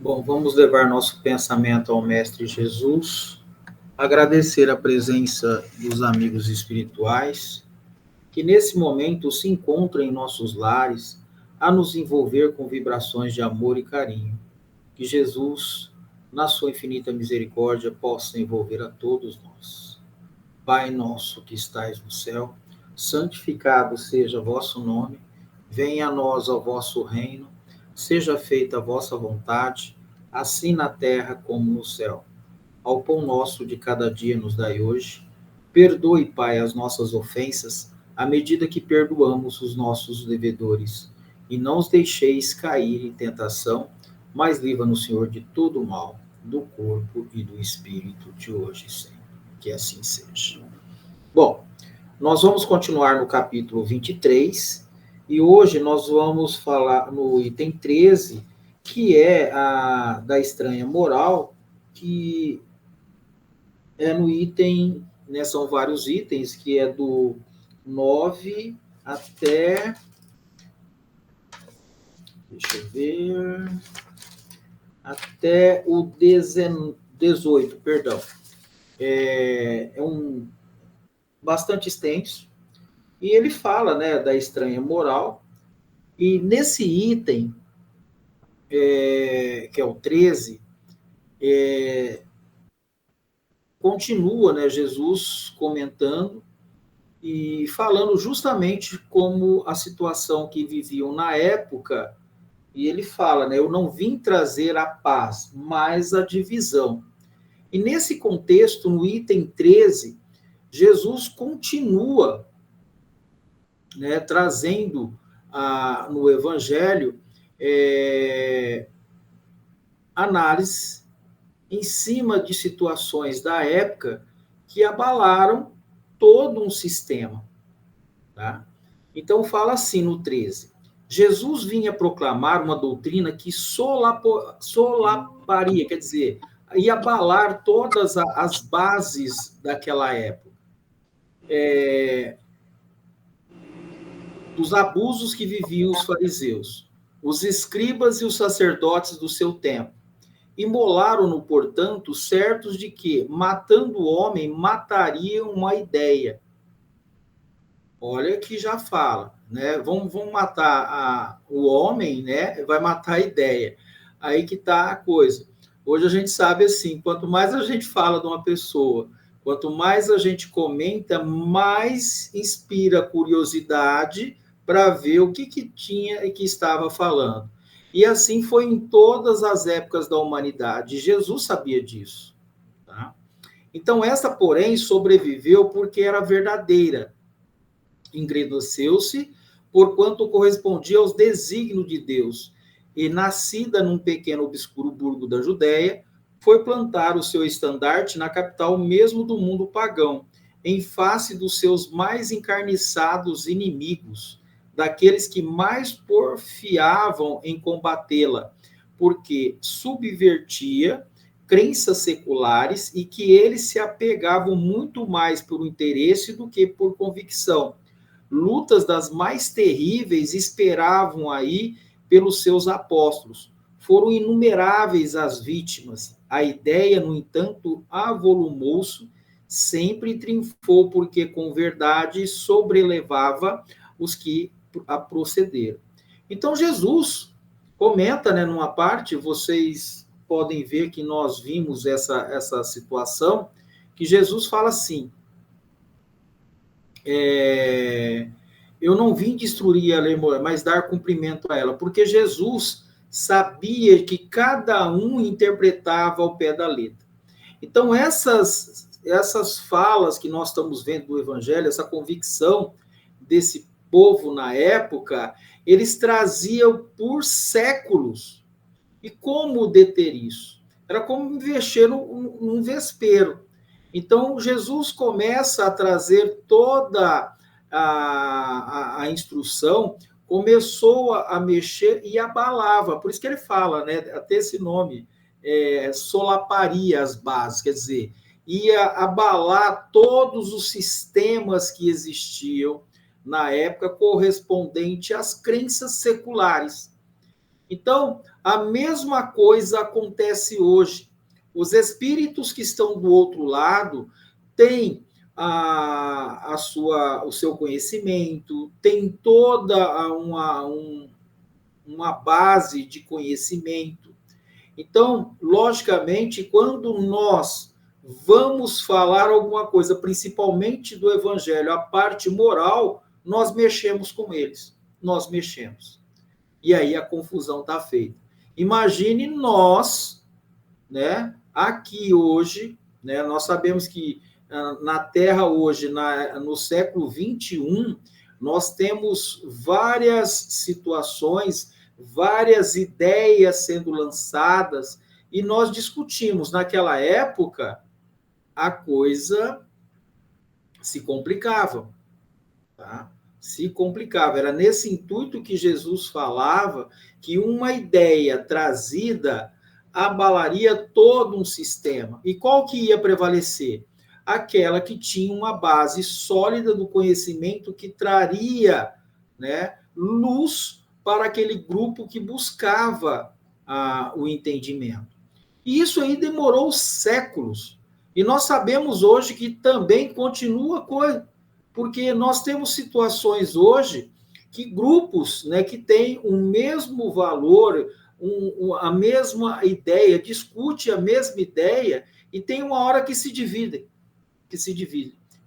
Bom, vamos levar nosso pensamento ao Mestre Jesus, agradecer a presença dos amigos espirituais, que nesse momento se encontram em nossos lares, a nos envolver com vibrações de amor e carinho. Que Jesus, na sua infinita misericórdia, possa envolver a todos nós. Pai nosso que estais no céu, santificado seja o vosso nome, venha a nós o vosso reino, seja feita a vossa vontade, assim na terra como no céu. Ao pão nosso de cada dia nos dai hoje. Perdoe, Pai, as nossas ofensas, à medida que perdoamos os nossos devedores. E não os deixeis cair em tentação, mas livra-nos, Senhor, de todo o mal, do corpo e do espírito, de hoje e sempre. Que assim seja. Bom, nós vamos continuar no capítulo 23 e hoje nós vamos falar no item 13, que é a da estranha moral, que é no item, né, são vários itens, que é do 9 até, deixa eu ver, até o 18, perdão. É um bastante extenso, e ele fala, né, da estranha moral, e nesse item, que é o 13, continua, né, Jesus comentando e falando justamente como a situação que viviam na época, e ele fala, né, eu não vim trazer a paz, mas a divisão. E nesse contexto, no item 13, Jesus continua, né, trazendo no Evangelho análise em cima de situações da época que abalaram todo um sistema. Tá? Então, fala assim no 13. Jesus vinha proclamar uma doutrina que solaparia, quer dizer, ia abalar todas as bases daquela época. Dos abusos que viviam os fariseus, os escribas e os sacerdotes do seu tempo. Imolaram-no, portanto, certos de que, matando o homem, matariam uma ideia. Olha que já fala, né? Vamos matar o homem, né? Vai matar a ideia. Aí que está a coisa. Hoje a gente sabe assim, quanto mais a gente fala de uma pessoa, quanto mais a gente comenta, mais inspira curiosidade para ver o que tinha e que estava falando. E assim foi em todas as épocas da humanidade. Jesus sabia disso. Tá? Então, essa, porém, sobreviveu porque era verdadeira. Engrandeceu-se, porquanto correspondia aos desígnios de Deus, e, nascida num pequeno obscuro burgo da Judéia, foi plantar o seu estandarte na capital mesmo do mundo pagão, em face dos seus mais encarniçados inimigos, daqueles que mais porfiavam em combatê-la, porque subvertia crenças seculares e que eles se apegavam muito mais por interesse do que por convicção. Lutas das mais terríveis esperavam aí pelos seus apóstolos. Foram inumeráveis as vítimas. A ideia, no entanto, avolumou-se, sempre triunfou, porque com verdade sobrelevava os que a procederam. Então, Jesus comenta, né, numa parte, vocês podem ver que nós vimos essa situação, que Jesus fala assim, eu não vim destruir a lei moral, mas dar cumprimento a ela, porque Jesus sabia que cada um interpretava ao pé da letra. Então, essas falas que nós estamos vendo do Evangelho, essa convicção desse povo na época, eles traziam por séculos. E como deter isso? Era como mexer num vespeiro. Então, Jesus começa a trazer toda a instrução, começou a mexer e abalava. Por isso que ele fala, né, até esse nome, solaparia as bases, quer dizer, ia abalar todos os sistemas que existiam na época correspondente às crenças seculares. Então, a mesma coisa acontece hoje. Os espíritos que estão do outro lado têm o seu conhecimento, têm toda uma base de conhecimento. Então, logicamente, quando nós vamos falar alguma coisa, principalmente do evangelho, a parte moral, nós mexemos com eles. Nós mexemos. E aí a confusão está feita. Imagine nós, né, aqui hoje, né, nós sabemos que na Terra hoje, no século 21, nós temos várias situações, várias ideias sendo lançadas, e nós discutimos. Naquela época, a coisa se complicava, tá? Se complicava. Era nesse intuito que Jesus falava que uma ideia trazida abalaria todo um sistema. E qual que ia prevalecer? Aquela que tinha uma base sólida do conhecimento que traria, né, luz para aquele grupo que buscava o entendimento. E isso aí demorou séculos. E nós sabemos hoje que também continua coisa, porque nós temos situações hoje que grupos, né, que têm o mesmo valor, a mesma ideia, discute a mesma ideia, e tem uma hora que se dividem.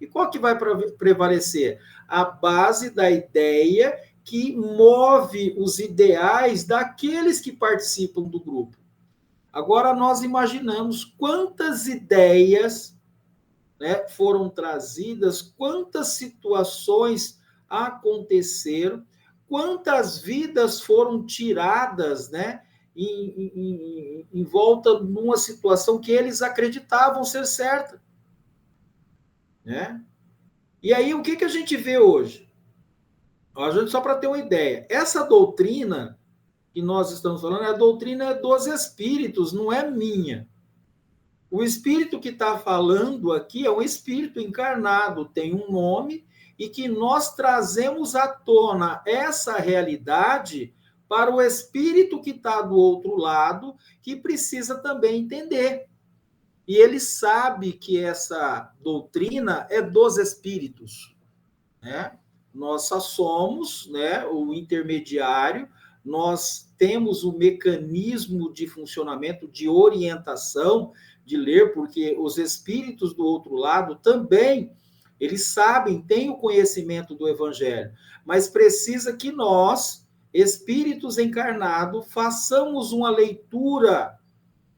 E qual que vai prevalecer? A base da ideia que move os ideais daqueles que participam do grupo. Agora, nós imaginamos quantas ideias, né, foram trazidas, quantas situações aconteceram, quantas vidas foram tiradas, né, em volta de uma situação que eles acreditavam ser certa. Né? E aí, o que a gente vê hoje? Só para ter uma ideia, essa doutrina que nós estamos falando, a doutrina dos espíritos, não é minha. O espírito que está falando aqui é um espírito encarnado, tem um nome, e que nós trazemos à tona essa realidade para o espírito que está do outro lado, que precisa também entender. E ele sabe que essa doutrina é dos espíritos, né? Nós só somos, né, o intermediário, nós temos o mecanismo de funcionamento, de orientação, de ler, porque os espíritos do outro lado também, eles sabem, têm o conhecimento do evangelho, mas precisa que nós, espíritos encarnados, façamos uma leitura,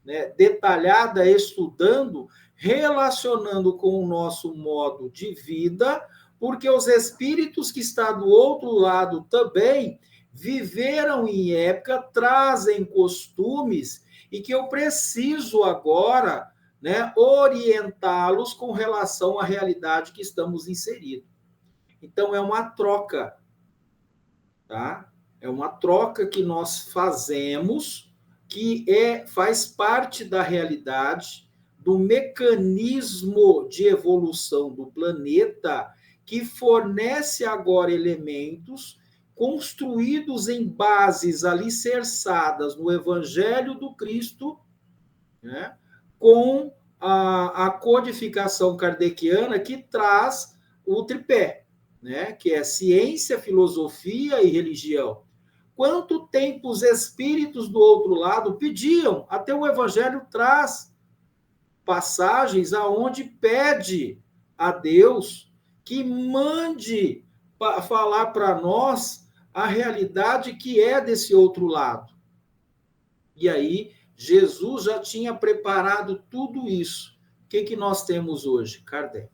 né, detalhada, estudando, relacionando com o nosso modo de vida, porque os espíritos que estão do outro lado também viveram em época, trazem costumes, e que eu preciso agora, né, orientá-los com relação à realidade que estamos inseridos. Então, é uma troca, tá? É uma troca que nós fazemos, que faz parte da realidade, do mecanismo de evolução do planeta, que fornece agora elementos construídos em bases alicerçadas no Evangelho do Cristo, né, com a codificação kardeciana que traz o tripé, né, que é ciência, filosofia e religião. Quanto tempo os espíritos do outro lado pediam? Até o Evangelho traz passagens aonde pede a Deus que mande falar para nós a realidade que é desse outro lado. E aí, Jesus já tinha preparado tudo isso. O que nós temos hoje? Kardec.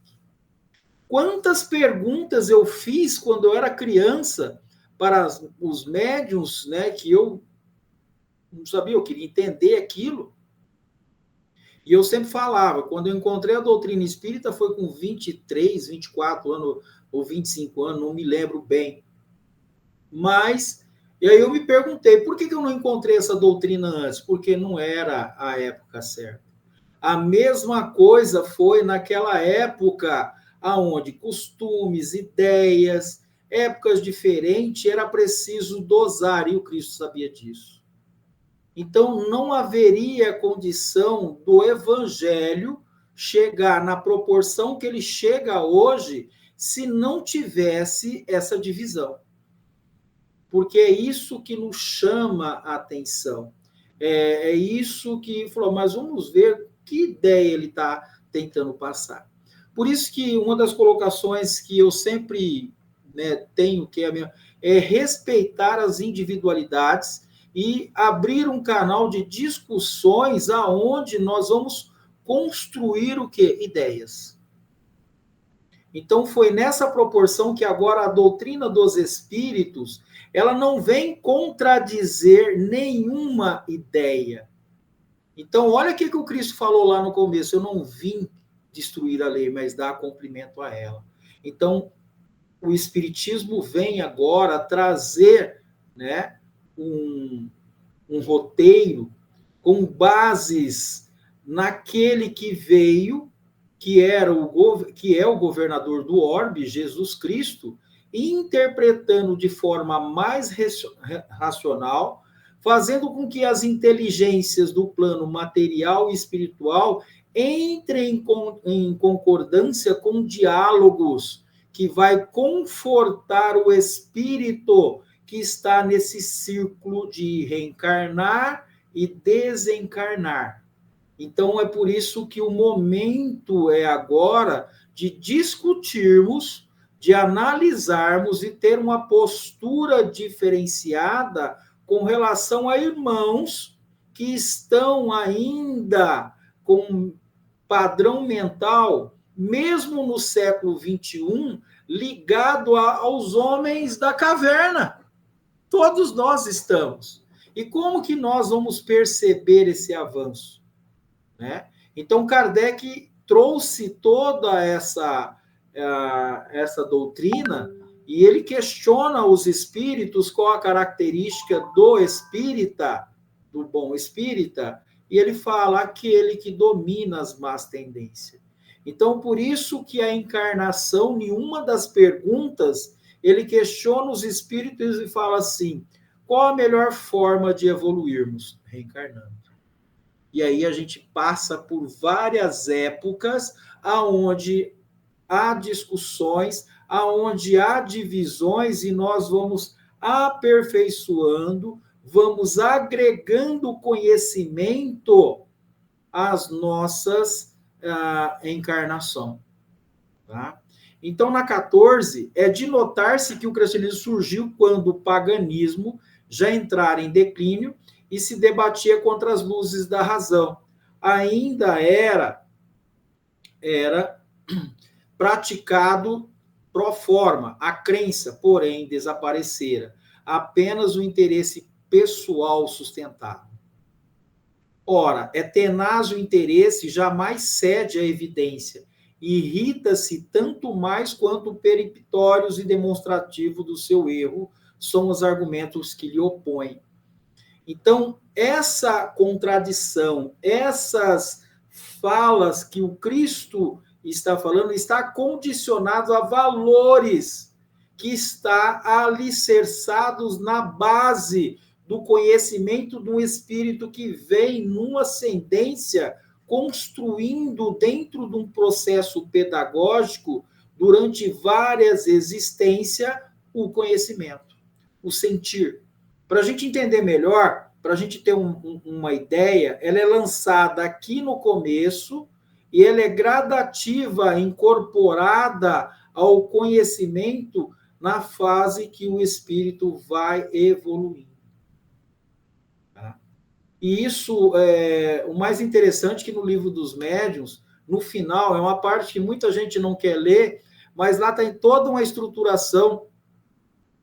Quantas perguntas eu fiz quando eu era criança para os médiuns, né, que eu não sabia, eu queria entender aquilo. E eu sempre falava, quando eu encontrei a doutrina espírita foi com 23, 24 anos ou 25 anos, não me lembro bem. Mas, e aí eu me perguntei, por que eu não encontrei essa doutrina antes? Porque não era a época certa. A mesma coisa foi naquela época aonde costumes, ideias, épocas diferentes, era preciso dosar, e o Cristo sabia disso. Então, não haveria condição do evangelho chegar na proporção que ele chega hoje se não tivesse essa divisão. Porque é isso que nos chama a atenção. É isso que falou, mas vamos ver que ideia ele está tentando passar. Por isso que uma das colocações que eu sempre, né, tenho, que é a minha, é respeitar as individualidades e abrir um canal de discussões aonde nós vamos construir o quê? Ideias. Então foi nessa proporção que agora a doutrina dos espíritos, ela não vem contradizer nenhuma ideia. Então olha o que o Cristo falou lá no começo, eu não vim destruir a lei, mas dar cumprimento a ela. Então o espiritismo vem agora trazer, né, um roteiro com bases naquele que veio, que é o governador do orbe, Jesus Cristo, interpretando de forma mais racional, fazendo com que as inteligências do plano material e espiritual entrem em concordância com diálogos que vai confortar o espírito que está nesse círculo de reencarnar e desencarnar. Então, é por isso que o momento é agora de discutirmos, de analisarmos e ter uma postura diferenciada com relação a irmãos que estão ainda com padrão mental, mesmo no século XXI, ligado aos homens da caverna. Todos nós estamos. E como que nós vamos perceber esse avanço? Né? Então, Kardec trouxe toda essa doutrina e ele questiona os espíritos, qual a característica do espírita, do bom espírita, e ele fala aquele que domina as más tendências. Então, por isso que a encarnação, nenhuma das perguntas, ele questiona os espíritos e fala assim, qual a melhor forma de evoluirmos? Reencarnando. E aí a gente passa por várias épocas aonde há discussões, aonde há divisões e nós vamos aperfeiçoando, vamos agregando conhecimento às nossas encarnações. Tá? Então, na 14, é de notar-se que o cristianismo surgiu quando o paganismo já entrara em declínio e se debatia contra as luzes da razão. Ainda era praticado pro forma, a crença, porém, desaparecera. Apenas o interesse pessoal sustentado. Ora, é tenaz o interesse, jamais cede à evidência. Irrita-se tanto mais quanto peremptórios e demonstrativo do seu erro são os argumentos que lhe opõem. Então, essa contradição, essas falas que o Cristo está falando, está condicionado a valores que está alicerçados na base do conhecimento de um espírito que vem numa ascendência construindo dentro de um processo pedagógico durante várias existências o conhecimento, o sentir. Para a gente entender melhor, para a gente ter uma ideia, ela é lançada aqui no começo e ela é gradativa, incorporada ao conhecimento na fase que o espírito vai evoluindo. Tá? E isso, o mais interessante que no livro dos médiuns, no final, é uma parte que muita gente não quer ler, mas lá tem toda uma estruturação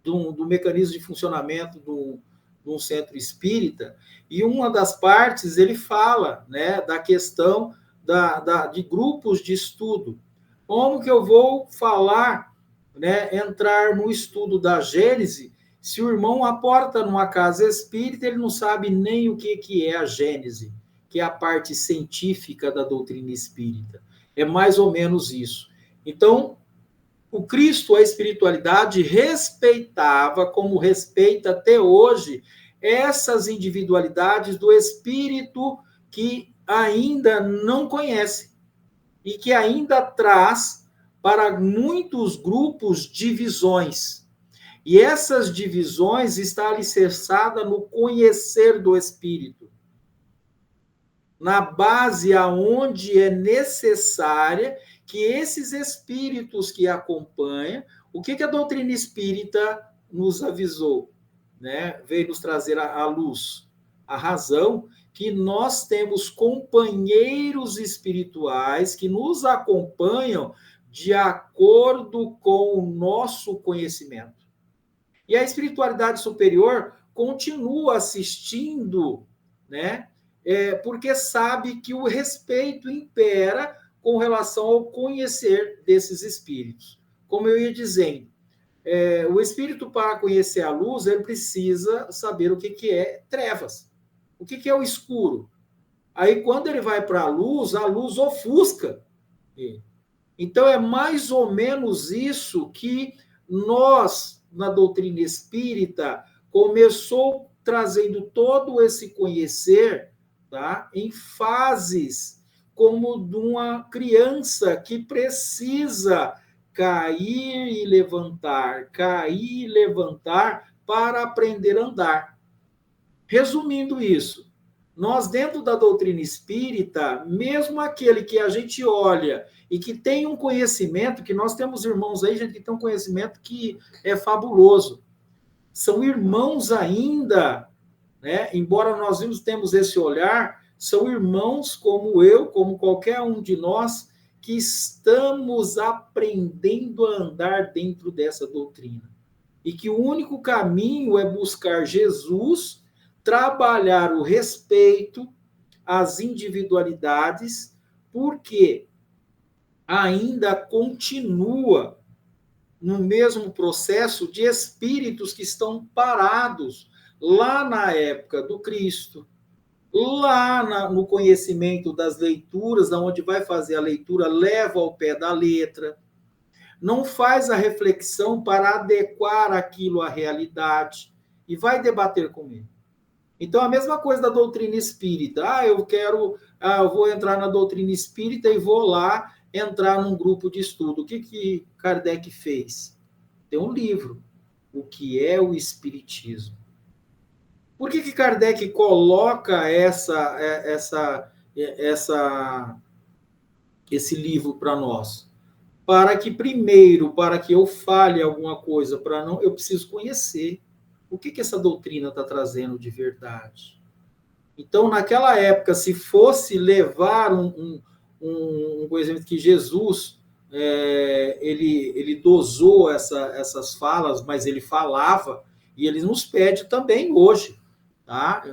do mecanismo de funcionamento de um centro espírita, e uma das partes ele fala, né, da questão de grupos de estudo. Como que eu vou falar, né, entrar no estudo da Gênese, se o irmão aporta numa casa espírita, ele não sabe nem o que é a Gênese, que é a parte científica da doutrina espírita. É mais ou menos isso. Então, o Cristo, a espiritualidade, respeitava, como respeita até hoje, essas individualidades do espírito que ainda não conhece e que ainda traz para muitos grupos divisões. E essas divisões estão alicerçadas no conhecer do espírito, na base aonde é necessária que esses espíritos que acompanham, o que a doutrina espírita nos avisou, né? Veio nos trazer à luz, a razão que nós temos companheiros espirituais que nos acompanham de acordo com o nosso conhecimento. E a espiritualidade superior continua assistindo, né? Porque sabe que o respeito impera com relação ao conhecer desses espíritos. Como eu ia dizendo, o espírito, para conhecer a luz, ele precisa saber o que é trevas, o que é o escuro. Aí, quando ele vai para a luz ofusca. Então, é mais ou menos isso que nós, na doutrina espírita, começou trazendo todo esse conhecer, tá, em fases, como de uma criança que precisa cair e levantar para aprender a andar. Resumindo isso, nós dentro da doutrina espírita, mesmo aquele que a gente olha e que tem um conhecimento, que nós temos irmãos aí, gente, que tem um conhecimento que é fabuloso, são irmãos ainda, né? Embora nós temos esse olhar, são irmãos como eu, como qualquer um de nós, que estamos aprendendo a andar dentro dessa doutrina. E que o único caminho é buscar Jesus, trabalhar o respeito às individualidades, porque ainda continua no mesmo processo de espíritos que estão parados lá na época do Cristo, lá no conhecimento das leituras, onde vai fazer a leitura, leva ao pé da letra, não faz a reflexão para adequar aquilo à realidade e vai debater com ele. Então, a mesma coisa da doutrina espírita. Eu vou entrar na doutrina espírita e vou lá entrar num grupo de estudo. O que Kardec fez? Tem um livro, O que é o Espiritismo. Por que Kardec coloca esse livro para nós? Para que, primeiro, para que eu fale alguma coisa, eu preciso conhecer o que essa doutrina está trazendo de verdade. Então, naquela época, se fosse levar um conhecimento que Jesus, ele dosou essas falas, mas ele falava, e ele nos pede também hoje, tá?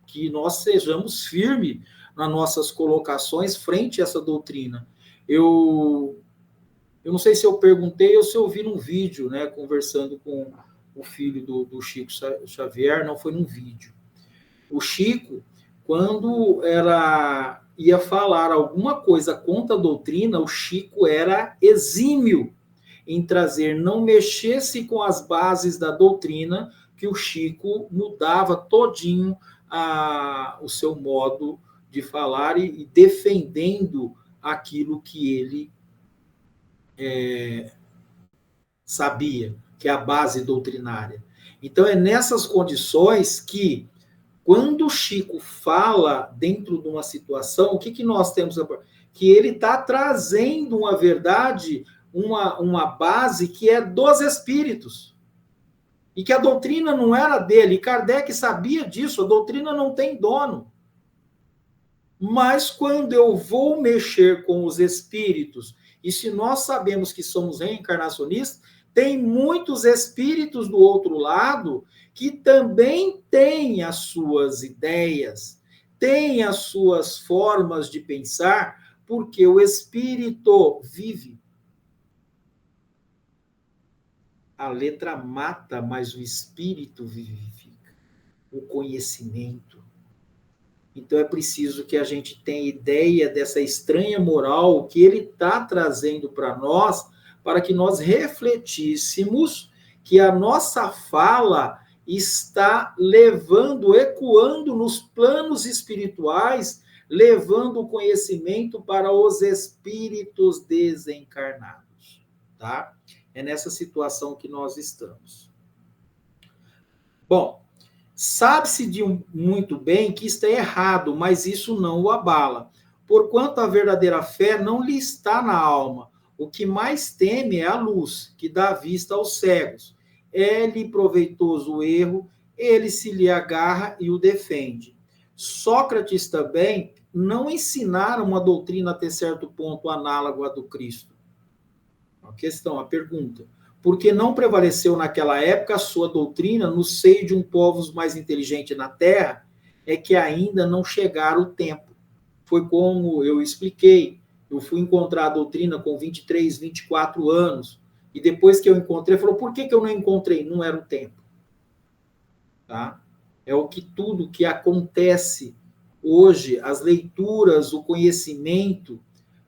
Que nós sejamos firmes nas nossas colocações frente a essa doutrina. Eu não sei se eu perguntei ou se eu vi num vídeo, né, conversando com o filho do Chico Xavier, não foi num vídeo. O Chico, quando ia falar alguma coisa contra a doutrina, o Chico era exímio em trazer, não mexesse com as bases da doutrina, que o Chico mudava todinho o seu modo de falar e defendendo aquilo que ele sabia, que é a base doutrinária. Então, é nessas condições que, quando o Chico fala dentro de uma situação, o que nós temos? Que ele está trazendo uma verdade, uma base que é dos espíritos. E que a doutrina não era dele. E Kardec sabia disso, a doutrina não tem dono. Mas quando eu vou mexer com os espíritos, e se nós sabemos que somos reencarnacionistas, tem muitos espíritos do outro lado que também têm as suas ideias, têm as suas formas de pensar, porque o espírito vive. A letra mata, mas o espírito vivifica. O conhecimento. Então, é preciso que a gente tenha ideia dessa estranha moral que ele está trazendo para nós, para que nós refletíssemos que a nossa fala está levando, ecoando nos planos espirituais, levando o conhecimento para os espíritos desencarnados, tá? É nessa situação que nós estamos. Bom, sabe-se muito bem que isto é errado, mas isso não o abala. Porquanto a verdadeira fé não lhe está na alma. O que mais teme é a luz, que dá vista aos cegos. É-lhe proveitoso o erro, ele se lhe agarra e o defende. Sócrates também não ensinaram uma doutrina até certo ponto análoga à do Cristo. A questão, a pergunta. Porque não prevaleceu naquela época a sua doutrina no seio de um povo mais inteligente na Terra, é que ainda não chegara o tempo. Foi como eu expliquei, eu fui encontrar a doutrina com 23, 24 anos, e depois que eu encontrei, falou, por que eu não encontrei? Não era o tempo. Tá? É o que tudo que acontece hoje, as leituras, o conhecimento,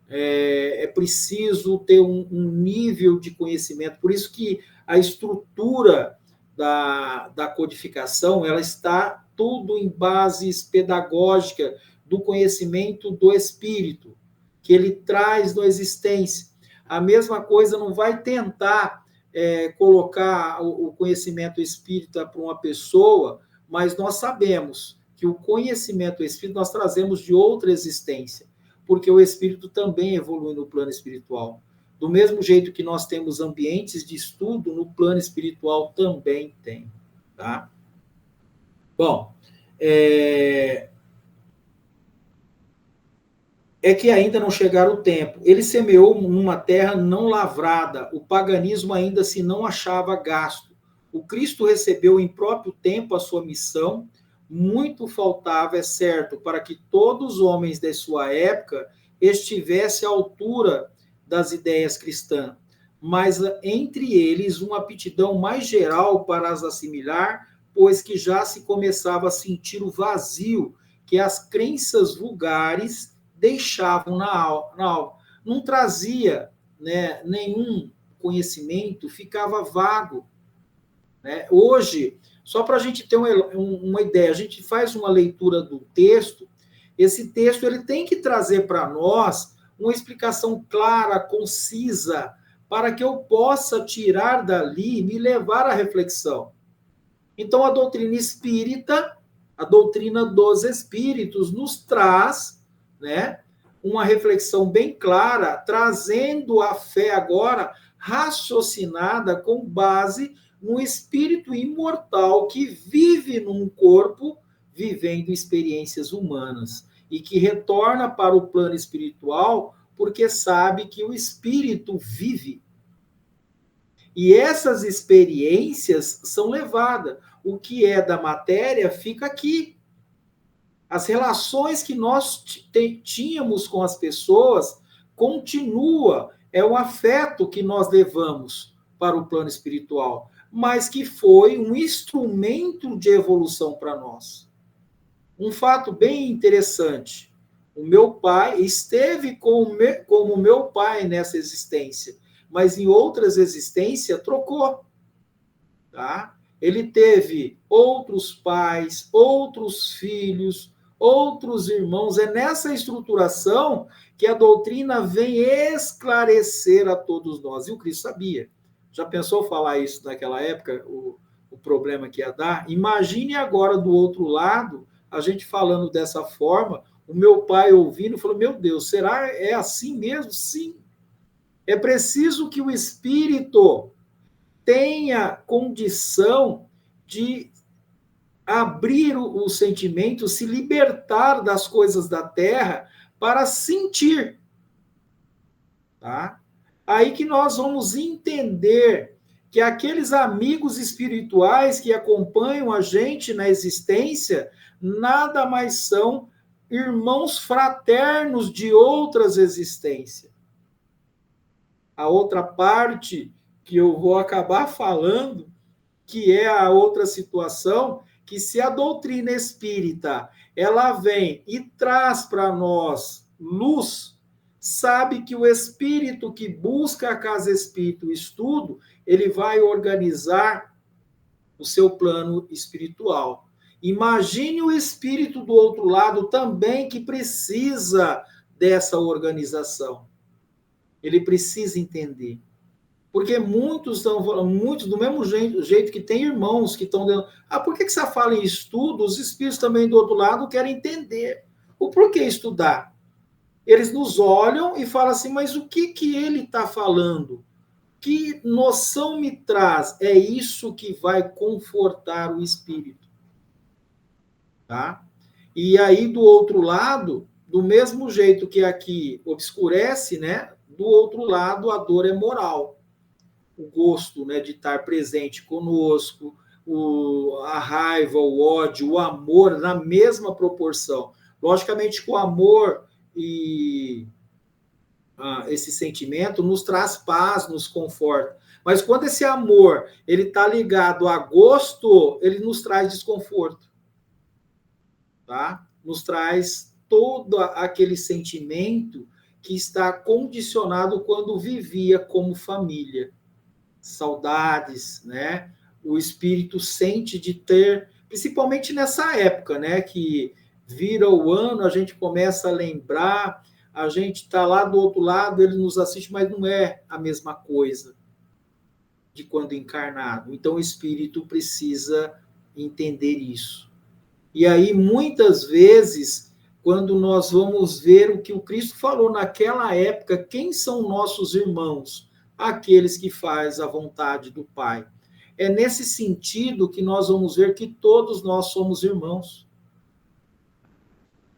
é preciso ter um nível de conhecimento. Por isso que a estrutura da codificação, ela está tudo em bases pedagógicas do conhecimento do espírito, que ele traz na existência. A mesma coisa não vai tentar colocar o conhecimento espírita para uma pessoa, mas nós sabemos que o conhecimento espírita nós trazemos de outra existência, porque o espírito também evolui no plano espiritual. Do mesmo jeito que nós temos ambientes de estudo, no plano espiritual também tem. Tá? Bom, é que ainda não chegara o tempo. Ele semeou numa terra não lavrada, o paganismo ainda se não achava gasto. O Cristo recebeu em próprio tempo a sua missão, muito faltava, é certo, para que todos os homens de sua época estivessem à altura das ideias cristãs, mas entre eles uma aptidão mais geral para as assimilar, pois que já se começava a sentir o vazio que as crenças vulgares deixavam na alma. Não trazia, né, nenhum conhecimento, ficava vago. Né? Hoje, só para a gente ter uma ideia, a gente faz uma leitura do texto, esse texto ele tem que trazer para nós uma explicação clara, concisa, para que eu possa tirar dali e me levar à reflexão. Então, a doutrina espírita, a doutrina dos espíritos, nos traz, né, uma reflexão bem clara, trazendo a fé agora raciocinada com base no espírito imortal que vive num corpo vivendo experiências humanas e que retorna para o plano espiritual porque sabe que o espírito vive. E essas experiências são levadas. O que é da matéria fica aqui. As relações que nós tínhamos com as pessoas continua. É o afeto que nós levamos para o plano espiritual, mas que foi um instrumento de evolução para nós. Um fato bem interessante. O meu pai esteve como meu pai nessa existência, mas em outras existências trocou. Tá? Ele teve outros pais, outros filhos, outros irmãos. É nessa estruturação que a doutrina vem esclarecer a todos nós. E o Cristo sabia. Já pensou falar isso naquela época, o problema que ia dar? Imagine agora do outro lado, a gente falando dessa forma, o meu pai ouvindo, falou, meu Deus, será é assim mesmo? Sim. É preciso que o Espírito tenha condição de abrir o sentimento, se libertar das coisas da terra para sentir. Tá? Aí que nós vamos entender que aqueles amigos espirituais que acompanham a gente na existência nada mais são irmãos fraternos de outras existências. A outra parte que eu vou acabar falando, que é a outra situação, que se a doutrina espírita ela vem e traz para nós luz, sabe que o espírito que busca a casa espírita, o estudo, ele vai organizar no seu plano espiritual. Imagine o espírito do outro lado também que precisa dessa organização. Ele precisa entender. Porque muitos estão falando, muitos do mesmo jeito que tem irmãos que estão dando. Por que você fala em estudo? Os espíritos também do outro lado querem entender o porquê estudar. Eles nos olham e falam assim, mas o que ele está falando? Que noção me traz? É isso que vai confortar o espírito. Tá? E aí, do outro lado, do mesmo jeito que aqui obscurece, né? Do outro lado, a dor é moral. O gosto, né, de estar presente conosco, a raiva, o ódio, o amor, na mesma proporção. Logicamente que o amor e esse sentimento nos traz paz, nos conforta. Mas quando esse amor ele está ligado a gosto, ele nos traz desconforto. Tá? Nos traz todo aquele sentimento que está condicionado quando vivia como família. Saudades, né? O espírito sente de ter, principalmente nessa época, né? Que vira o ano, a gente começa a lembrar, a gente está lá do outro lado, ele nos assiste, mas não é a mesma coisa de quando encarnado. Então o espírito precisa entender isso. E aí, muitas vezes, quando nós vamos ver o que o Cristo falou naquela época, quem são nossos irmãos? Aqueles que fazem a vontade do Pai. É nesse sentido que nós vamos ver que todos nós somos irmãos.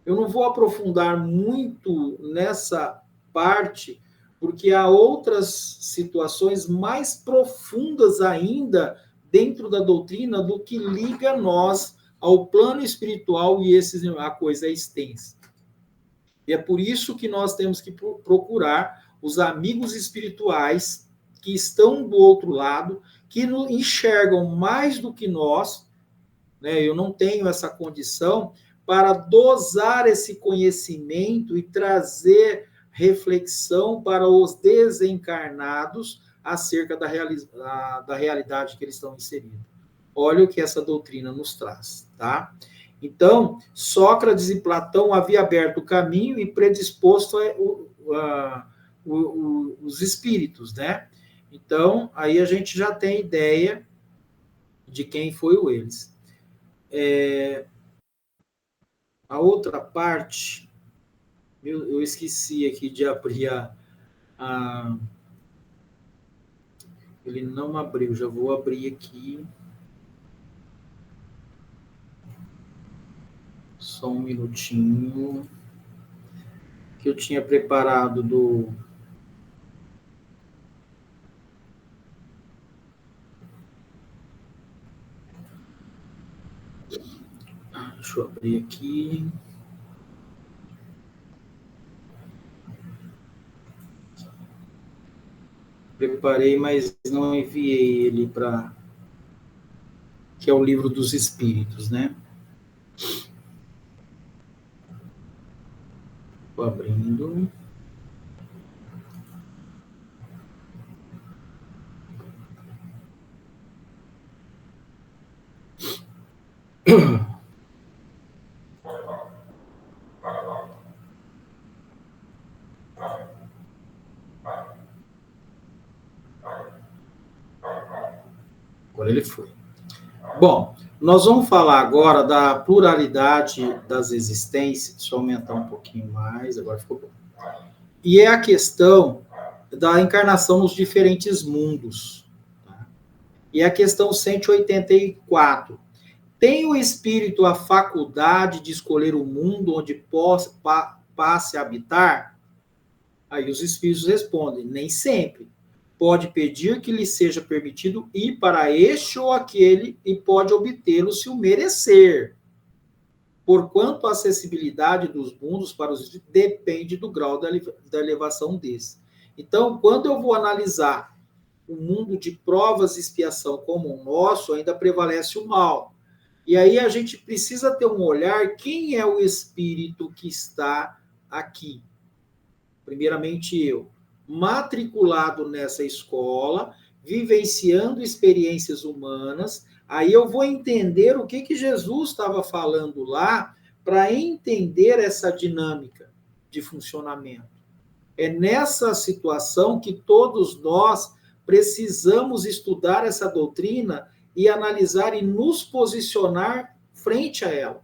Eu não vou aprofundar muito nessa parte, porque há outras situações mais profundas ainda dentro da doutrina do que liga nós ao plano espiritual e a coisa é extensa. E é por isso que nós temos que procurar os amigos espirituais que estão do outro lado, que nos enxergam mais do que nós, né? Eu não tenho essa condição para dosar esse conhecimento e trazer reflexão para os desencarnados acerca da realidade que eles estão inseridos. Olha o que essa doutrina nos traz, tá? Então, Sócrates e Platão haviam aberto o caminho e predisposto os espíritos, né? Então, aí a gente já tem ideia de quem foi o eles. A outra parte, eu esqueci aqui de abrir ele não abriu, já vou abrir aqui. Só um minutinho. Que eu tinha preparado do. Deixa eu abrir aqui. Preparei, mas não enviei ele para. Que é o Livro dos Espíritos, né? Estou abrindo. Agora ele foi. Bom, nós vamos falar agora da pluralidade das existências. Deixa eu aumentar um pouquinho mais, agora ficou bom. E é a questão da encarnação nos diferentes mundos. Tá? E é a questão 184. Tem o espírito a faculdade de escolher o mundo onde passe a habitar? Aí os espíritos respondem, nem sempre. Pode pedir que lhe seja permitido ir para este ou aquele e pode obtê-lo se o merecer. Porquanto a acessibilidade dos mundos para os depende do grau da elevação desse. Então, quando eu vou analisar o mundo de provas e expiação como o nosso, ainda prevalece o mal. E aí a gente precisa ter um olhar, quem é o espírito que está aqui? Primeiramente eu, matriculado nessa escola, vivenciando experiências humanas, Aí eu vou entender o que Jesus estava falando lá para entender essa dinâmica de funcionamento. É nessa situação que todos nós precisamos estudar essa doutrina e analisar e nos posicionar frente a ela.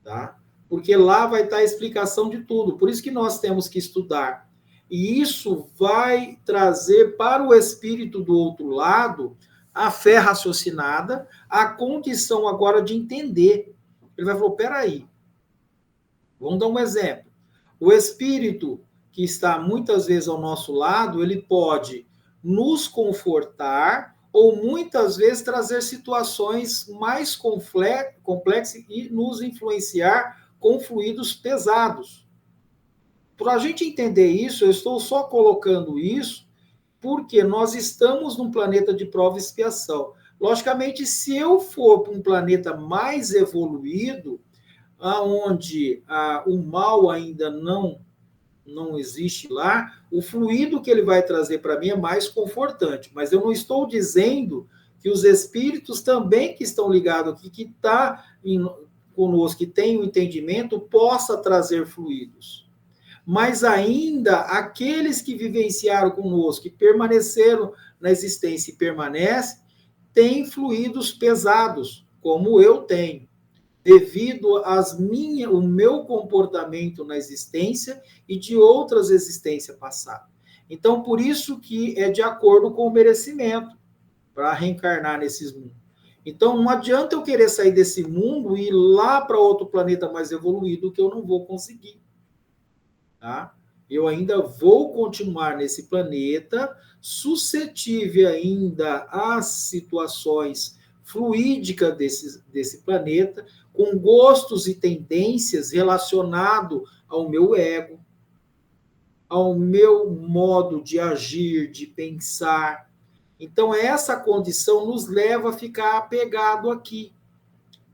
Tá? Porque lá vai estar a explicação de tudo. Por isso que nós temos que estudar. E isso vai trazer para o espírito do outro lado a fé raciocinada, a condição agora de entender. Ele vai falar, peraí, vamos dar um exemplo. O espírito que está muitas vezes ao nosso lado, ele pode nos confortar ou muitas vezes trazer situações mais complexas e nos influenciar com fluidos pesados. Para a gente entender isso, eu estou só colocando isso porque nós estamos num planeta de prova e expiação. Logicamente, se eu for para um planeta mais evoluído, onde o mal ainda não existe lá, o fluido que ele vai trazer para mim é mais confortante. Mas eu não estou dizendo que os espíritos também que estão ligados aqui, que estão conosco, que têm o entendimento, possa trazer fluidos. Mas ainda aqueles que vivenciaram conosco, que permaneceram na existência e permanecem, têm fluidos pesados, como eu tenho, devido o meu comportamento na existência e de outras existências passadas. Então, por isso que é de acordo com o merecimento para reencarnar nesses mundos. Então, não adianta eu querer sair desse mundo e ir lá para outro planeta mais evoluído, que eu não vou conseguir. Tá? Eu ainda vou continuar nesse planeta, suscetível ainda às situações fluídicas desse planeta, com gostos e tendências relacionados ao meu ego, ao meu modo de agir, de pensar. Então, essa condição nos leva a ficar apegado aqui.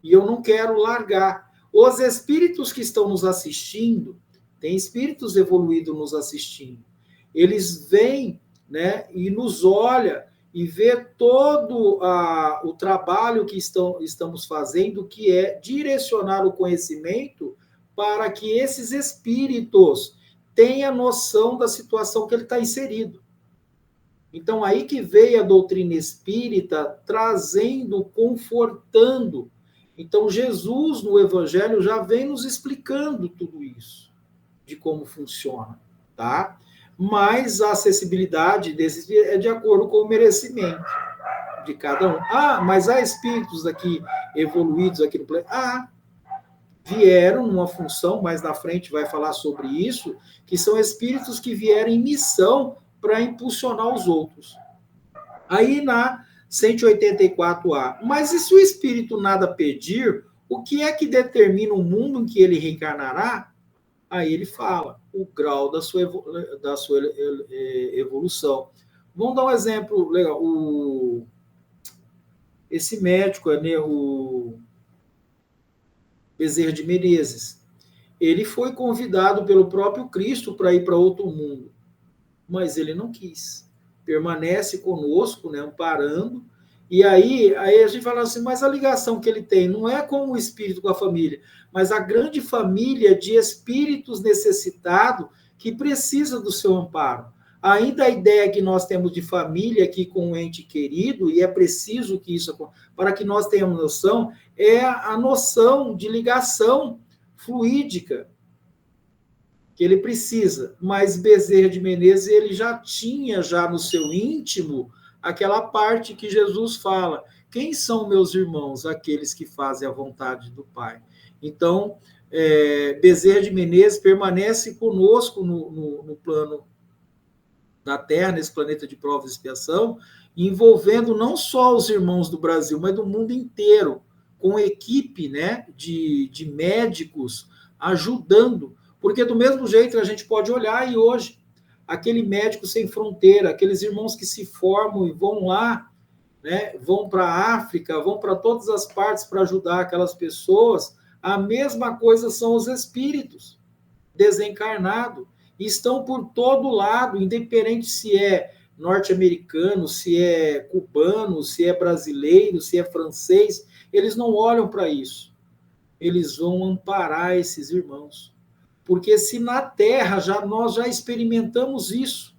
E eu não quero largar. Os espíritos que estão nos assistindo, tem espíritos evoluídos nos assistindo, eles vêm, né, e nos olham e vê todo o trabalho que estamos fazendo, que é direcionar o conhecimento para que esses espíritos tenham noção da situação que ele está inserido. Então, aí que veio a doutrina espírita trazendo, confortando. Então, Jesus, no Evangelho, já vem nos explicando tudo isso, de como funciona, tá? Mas a acessibilidade desses é de acordo com o merecimento de cada um. Mas há espíritos aqui evoluídos aqui no planeta? Vieram numa função, mais na frente vai falar sobre isso, que são espíritos que vieram em missão para impulsionar os outros. Aí na 184A. Mas e se o espírito nada pedir, o que é que determina o mundo em que ele reencarnará? Aí ele fala o grau da sua evolução. Vamos dar um exemplo legal. Esse médico, o Bezerra de Menezes, ele foi convidado pelo próprio Cristo para ir para outro mundo, mas ele não quis. Permanece conosco, né, amparando. E aí a gente fala assim, mas a ligação que ele tem não é com o espírito, com a família, mas a grande família de espíritos necessitados que precisa do seu amparo. Ainda a ideia que nós temos de família aqui com um ente querido, e é preciso que isso aconteça, para que nós tenhamos noção, é a noção de ligação fluídica que ele precisa. Mas Bezerra de Menezes, ele já tinha no seu íntimo aquela parte que Jesus fala, quem são meus irmãos? Aqueles que fazem a vontade do Pai. Então, Bezerra de Menezes permanece conosco no plano da Terra, nesse planeta de prova e expiação, envolvendo não só os irmãos do Brasil, mas do mundo inteiro, com equipe, né, de médicos ajudando, porque do mesmo jeito a gente pode olhar e hoje, aquele médico sem fronteira, aqueles irmãos que se formam e vão lá, né, vão para a África, vão para todas as partes para ajudar aquelas pessoas, a mesma coisa são os espíritos desencarnados, estão por todo lado, independente se é norte-americano, se é cubano, se é brasileiro, se é francês, eles não olham para isso. Eles vão amparar esses irmãos. Porque se na Terra nós já experimentamos isso,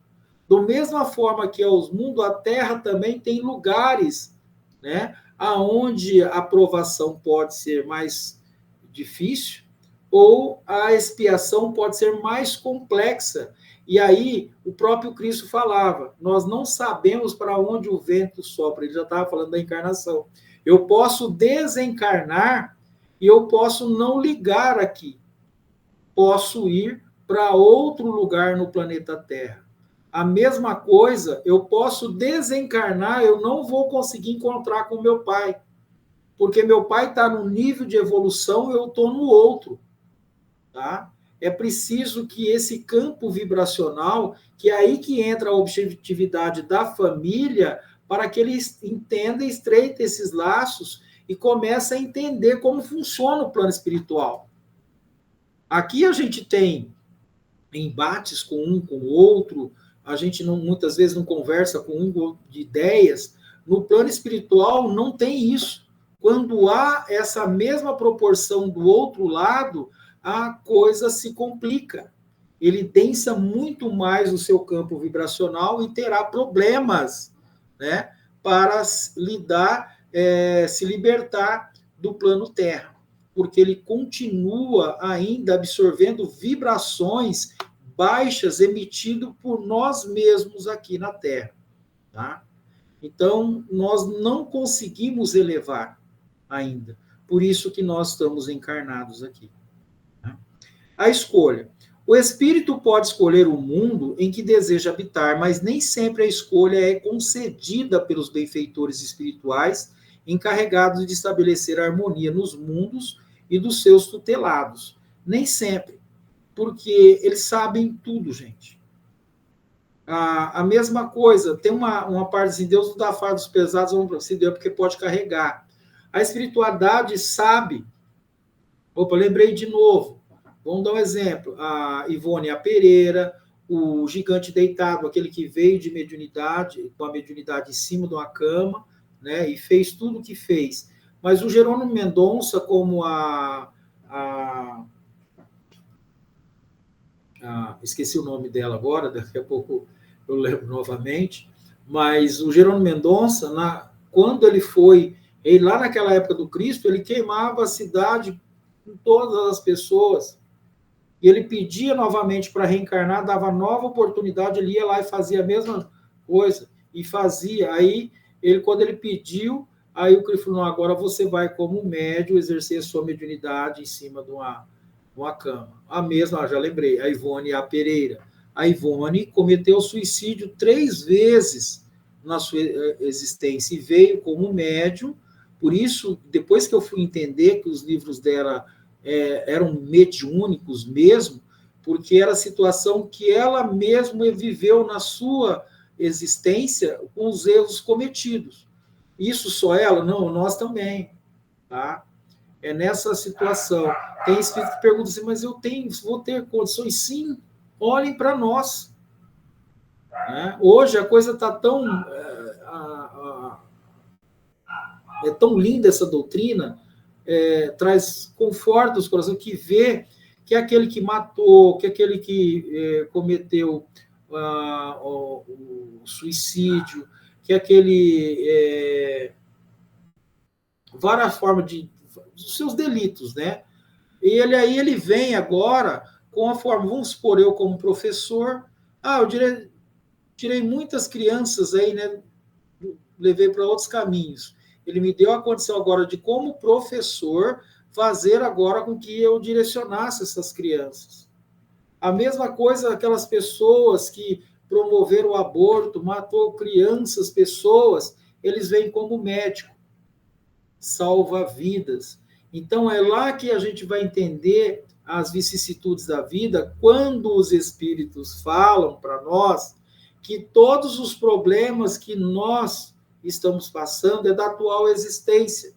da mesma forma que é o mundo, a Terra também tem lugares, né, aonde a provação pode ser mais difícil ou a expiação pode ser mais complexa. E aí o próprio Cristo falava, nós não sabemos para onde o vento sopra, ele já estava falando da encarnação. Eu posso desencarnar e eu posso não ligar aqui. Posso ir para outro lugar no planeta Terra. A mesma coisa, eu posso desencarnar, eu não vou conseguir encontrar com meu pai, porque meu pai está num nível de evolução, eu estou no outro. Tá? É preciso que esse campo vibracional, que é aí que entra a objetividade da família, para que ele entenda e estreite esses laços e comece a entender como funciona o plano espiritual. Aqui a gente tem embates com um, com o outro, a gente muitas vezes não conversa com um de ideias. No plano espiritual não tem isso. Quando há essa mesma proporção do outro lado, a coisa se complica. Ele densa muito mais o seu campo vibracional e terá problemas, né, para lidar, se libertar do plano Terra, porque ele continua ainda absorvendo vibrações baixas emitidas por nós mesmos aqui na Terra. Tá? Então, nós não conseguimos elevar ainda. Por isso que nós estamos encarnados aqui. Tá? A escolha. O espírito pode escolher o mundo em que deseja habitar, mas nem sempre a escolha é concedida pelos benfeitores espirituais encarregados de estabelecer a harmonia nos mundos e dos seus tutelados. Nem sempre, porque eles sabem tudo, gente. A mesma coisa, tem uma parte assim, Deus não dá fardos pesados, se deu porque pode carregar. A espiritualidade sabe. Opa, lembrei de novo. Vamos dar um exemplo. A Ivone A. Pereira, o gigante deitado, aquele que veio de mediunidade, com a mediunidade em cima de uma cama, né, e fez tudo o que fez. Mas o Jerônimo Mendonça, como esqueci o nome dela agora, daqui a pouco eu lembro novamente, mas o Jerônimo Mendonça, quando ele foi, lá naquela época do Cristo, ele queimava a cidade com todas as pessoas, e ele pedia novamente para reencarnar, dava nova oportunidade, ele ia lá e fazia a mesma coisa, e fazia, aí, quando ele pediu, aí o Cristo falou, não, agora você vai como médium exercer a sua mediunidade em cima de uma cama. A mesma, já lembrei, a Ivone A. Pereira. A Ivone cometeu suicídio 3 vezes na sua existência e veio como médium. Por isso, depois que eu fui entender que os livros dela eram mediúnicos mesmo, porque era a situação que ela mesma viveu na sua existência com os erros cometidos. Isso só ela? Não, nós também. Tá? É nessa situação. Tem espírito que pergunta assim, mas vou ter condições? Sim, olhem para nós. Né? Hoje a coisa está tão... é tão linda essa doutrina, traz conforto aos corações, que vê que aquele que matou, que aquele que cometeu o suicídio, que aquele... várias formas dos seus delitos, né? E ele vem agora com a forma, vamos supor, eu como professor, eu tirei muitas crianças aí, né? Levei para outros caminhos. Ele me deu a condição agora de, como professor, fazer agora com que eu direcionasse essas crianças. A mesma coisa aquelas pessoas que promoveram o aborto, matou crianças, pessoas, eles vêm como médico, salva vidas. Então, é lá que a gente vai entender as vicissitudes da vida, quando os espíritos falam para nós que todos os problemas que nós estamos passando é da atual existência,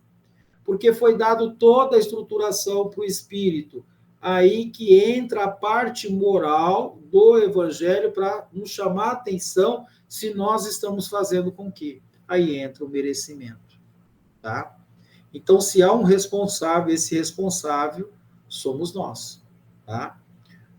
porque foi dado toda a estruturação para o espírito, aí que entra a parte moral do evangelho para nos chamar a atenção se nós estamos fazendo com que. Aí entra o merecimento, tá? Então, se há um responsável, esse responsável somos nós, tá?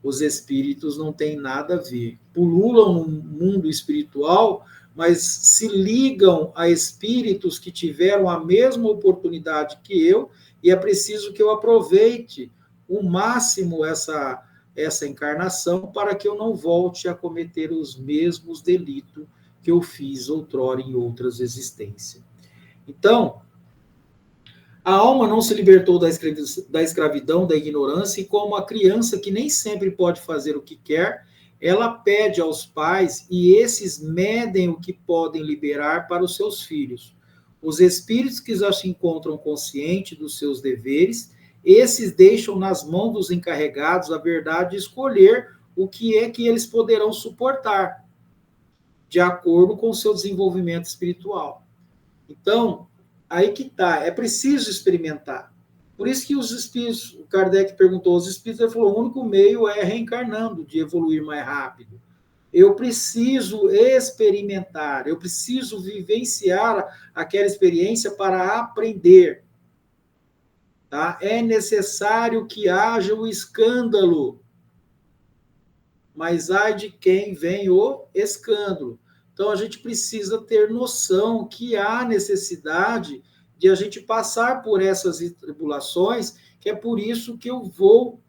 Os espíritos não têm nada a ver. Pululam no mundo espiritual, mas se ligam a espíritos que tiveram a mesma oportunidade que eu, e é preciso que eu aproveite o máximo essa encarnação para que eu não volte a cometer os mesmos delitos que eu fiz outrora em outras existências. Então, a alma não se libertou da escravidão, da ignorância, e como a criança que nem sempre pode fazer o que quer, ela pede aos pais e esses medem o que podem liberar para os seus filhos. Os espíritos que já se encontram conscientes dos seus deveres, esses deixam nas mãos dos encarregados a verdade de escolher o que é que eles poderão suportar, de acordo com o seu desenvolvimento espiritual. Então, aí que está, é preciso experimentar. Por isso que os espíritos, o Kardec perguntou aos espíritos, ele falou, o único meio é reencarnando, de evoluir mais rápido. Eu preciso experimentar, eu preciso vivenciar aquela experiência para aprender. Tá? É necessário que haja o escândalo, mas ai de quem vem o escândalo. Então, a gente precisa ter noção que há necessidade de a gente passar por essas tribulações, que é por isso que eu vou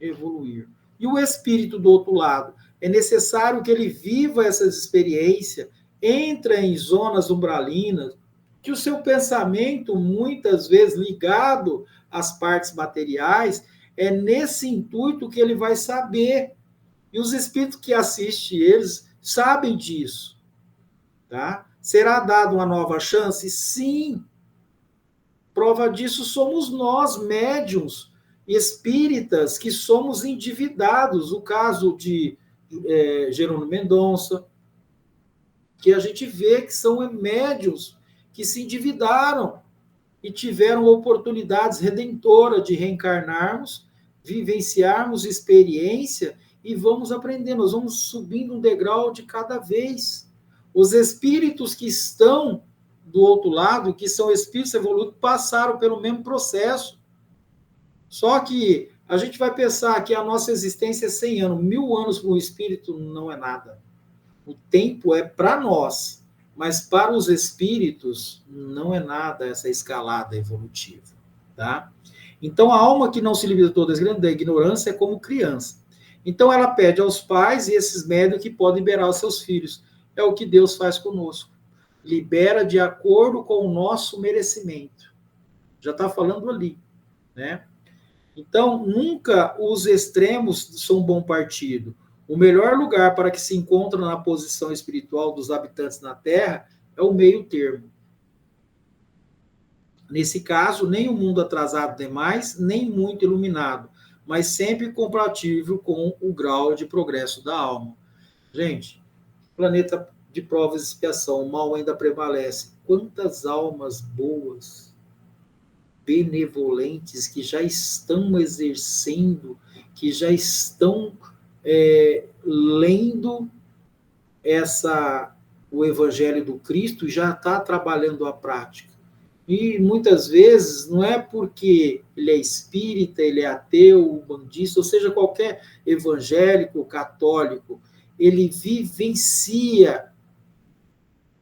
evoluir. E o espírito do outro lado, é necessário que ele viva essas experiências, entre em zonas umbralinas, que o seu pensamento, muitas vezes ligado às partes materiais, é nesse intuito que ele vai saber. E os espíritos que assistem eles sabem disso. Tá? Será dada uma nova chance? Sim. Prova disso somos nós, médiuns espíritas, que somos endividados. O caso de Jerônimo Mendonça, que a gente vê que são médiuns que se endividaram e tiveram oportunidades redentoras de reencarnarmos, vivenciarmos experiência e vamos aprendendo, nós vamos subindo um degrau de cada vez. Os espíritos que estão do outro lado, que são espíritos evoluídos, passaram pelo mesmo processo. Só que a gente vai pensar que a nossa existência é 100 anos, 1000 anos para o espírito não é nada. O tempo é para nós, mas para os espíritos não é nada essa escalada evolutiva. Tá? Então, a alma que não se libertou da ignorância é como criança. Então, ela pede aos pais e esses médios que podem liberar os seus filhos. É o que Deus faz conosco. Libera de acordo com o nosso merecimento. Já está falando ali. Né? Então, nunca os extremos são bom partido. O melhor lugar para que se encontra na posição espiritual dos habitantes na Terra é o meio termo. Nesse caso, nem o mundo atrasado demais, nem muito iluminado, mas sempre compatível com o grau de progresso da alma. Gente, planeta de provas e expiação, o mal ainda prevalece. Quantas almas boas, benevolentes, que já estão exercendo, que já estão lendo o Evangelho do Cristo, já está trabalhando a prática. E muitas vezes não é porque ele é espírita, ele é ateu, bandista, ou seja, qualquer evangélico, católico, ele vivencia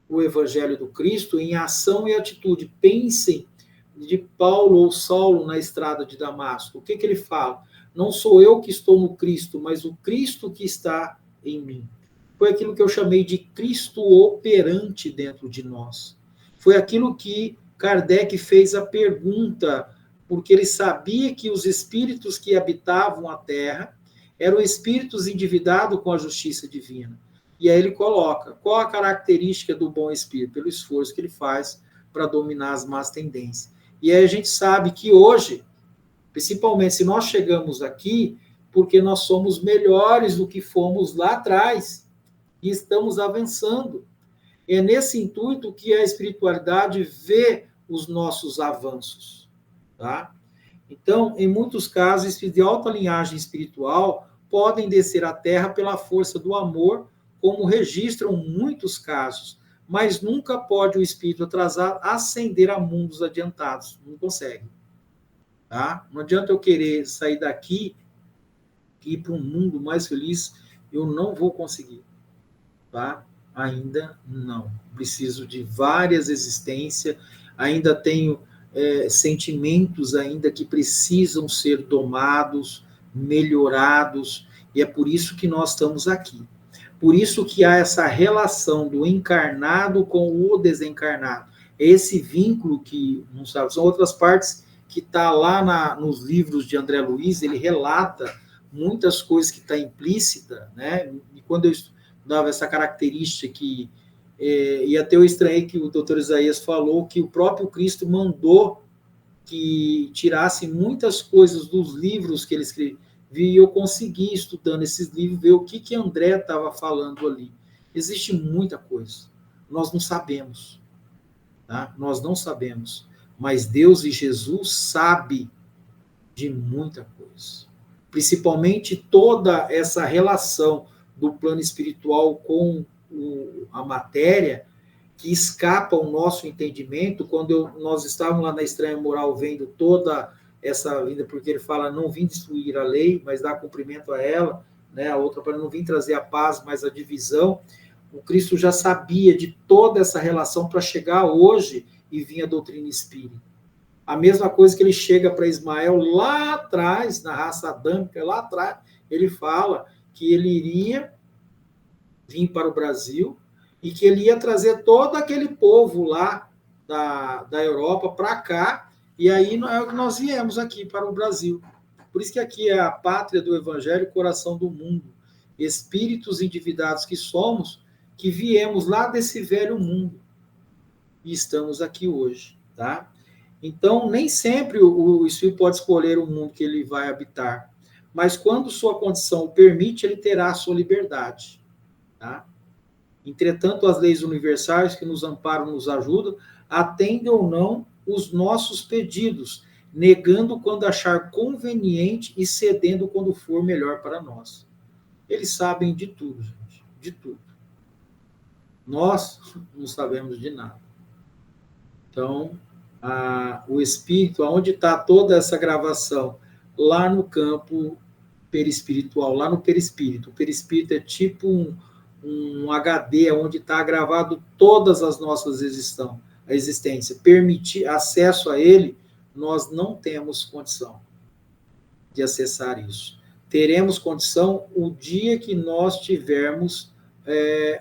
o Evangelho do Cristo em ação e atitude. Pensem de Paulo ou Saulo na estrada de Damasco. O que ele fala? Não sou eu que estou no Cristo, mas o Cristo que está em mim. Foi aquilo que eu chamei de Cristo operante dentro de nós. Foi aquilo que Kardec fez a pergunta, porque ele sabia que os espíritos que habitavam a Terra eram espíritos endividados com a justiça divina. E aí ele coloca, qual a característica do bom espírito? Pelo esforço que ele faz para dominar as más tendências. E aí a gente sabe que hoje, principalmente se nós chegamos aqui, porque nós somos melhores do que fomos lá atrás, e estamos avançando. É nesse intuito que a espiritualidade vê os nossos avanços. Tá? Então, em muitos casos, espíritos de alta linhagem espiritual podem descer à Terra pela força do amor, como registram muitos casos, mas nunca pode o espírito atrasado ascender a mundos adiantados. Não consegue. Tá? Não adianta eu querer sair daqui e ir para um mundo mais feliz, eu não vou conseguir. Tá? Ainda não. Preciso de várias existências, ainda tenho sentimentos ainda que precisam ser domados, melhorados, e é por isso que nós estamos aqui. Por isso que há essa relação do encarnado com o desencarnado. Esse vínculo que, não sabe, são outras partes que está lá nos livros de André Luiz, ele relata muitas coisas que está implícita, né? E quando eu dava essa característica que e até eu estranhei que o doutor Isaías falou que o próprio Cristo mandou que tirasse muitas coisas dos livros que ele escrevia, e eu consegui, estudando esses livros, ver o que André estava falando ali. Existe muita coisa. Nós não sabemos. Tá? Nós não sabemos. Mas Deus e Jesus sabem de muita coisa. Principalmente toda essa relação do plano espiritual com a matéria, que escapa ao nosso entendimento. Quando nós estávamos lá na Estranha Moral vendo toda essa vida, porque ele fala, não vim destruir a lei, mas dar cumprimento a ela, né? A outra para não vir trazer a paz, mas a divisão. O Cristo já sabia de toda essa relação para chegar hoje e vir a doutrina espírita. A mesma coisa que ele chega para Ismael lá atrás, na raça adâmica, lá atrás, ele fala que ele iria vir para o Brasil e que ele ia trazer todo aquele povo lá da Europa para cá, e aí nós viemos aqui para o Brasil. Por isso que aqui é a pátria do Evangelho, coração do mundo. Espíritos endividados que somos, que viemos lá desse velho mundo e estamos aqui hoje, tá? Então, nem sempre o espírito pode escolher o mundo que ele vai habitar, mas quando sua condição o permite, ele terá a sua liberdade, tá? Entretanto, as leis universais que nos amparam, nos ajudam, atendem ou não os nossos pedidos, negando quando achar conveniente e cedendo quando for melhor para nós. Eles sabem de tudo, gente, de tudo. Nós não sabemos de nada. Então, o espírito, onde está toda essa gravação? Lá no campo perispiritual, lá no perispírito. O perispírito é tipo um HD onde está gravado todas as nossas existência. Permitir acesso a ele, nós não temos condição de acessar isso. Teremos condição o dia que nós tivermos